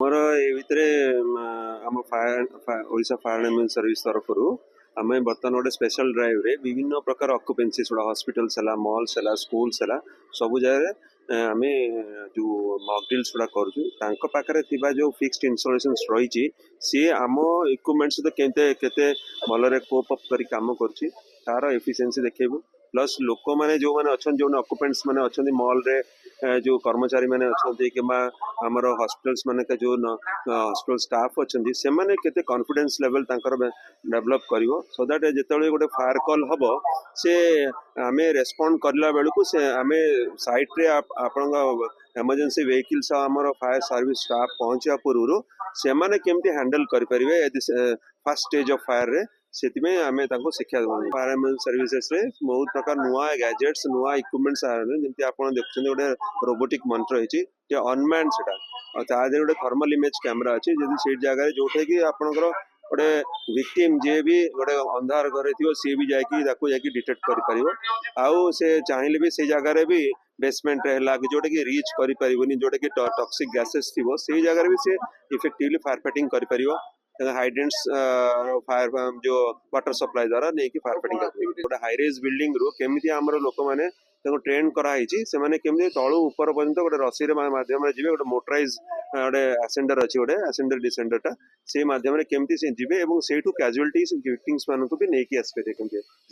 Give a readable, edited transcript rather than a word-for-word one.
मोर ए भितर आम Odisha fire and ambulance service तरफ आम बर्तमान गोटे स्पेशल ड्राइव रे विभिन्न प्रकार ऑक्युपेंसीज गुड़ा हॉस्पिटल्स है मॉल्स है स्कूल्स है सब जगह आम जो मॉक ड्रिल्स गुड़ा करें जो फिक्स्ड इंस्टॉलेशंस रही सी आम इक्विपमेंट सहित केते भलरे कोप अप कर काम कर एफिशिएंसी देखेबू प्लस लोक मैंने जो मैंने अच्छा जो ऑक्युपेंट्स मैंने अच्छा मॉल रे जो कर्मचारी मैंने अच्छा कि आमर हॉस्पिटल्स मान के जो हॉस्पिटल स्टाफ अच्छा से मैंने केते कॉन्फिडेंस लेवल डेवलप कर सो दैट जिते गोटे फायर कॉल हम से आम रेस्पॉन्ड करला बेलू से आम साइट रे आपण एमरजेंसी व्हीकल्स आमर फायर सर्विस स्टाफ पहुंचा पूर्व से मैंने केमती हैंडल करें फर्स्ट स्टेज ऑफ फायर रे से आम शिक्षा देव फायर एम्बुलेंस सर्विसेस रे बहुत प्रकार नुआ गैजेट्स नुआ इक्विपमेंट्स जमी आप देखते गोटे रोबोटिक मंत्र रही अनमैन से गोटे थर्मल इमेज कैमेरा अच्छी जब से जगह जोटा कि आपंकर गोटे विक्टिम जे भी गोटे अंधार घर थी सी भी जाकि डिटेक्ट कर आउ से चाहिए भी से जगह भी बेसमेंट है कि जोटा कि रीच कर जोटा कि टॉक्सिक गैसेस थी से जगह भी से इफेक्टिवली फायर फाइटिंग कर हाइड्रेंट्स फायर जो वाटर सप्लाई द्वारा नहीं कि फायर फाइटिंग एक्टिविटी गोटे हाईरेज बिल्डिंग रू केमी आम लोक मैंने ट्रेन कराई से मैंने केमी तलू ऊपर पर्यटन गोटे रसी मध्यम जी गोटे मोटराइज गोटे आसेंडर अच्छी गोटे आसेंडर डिसेंडरटा से मध्यम केमी से जी और से कैजुअलिटी विक्टिम्स मानक भी नहीं आसपे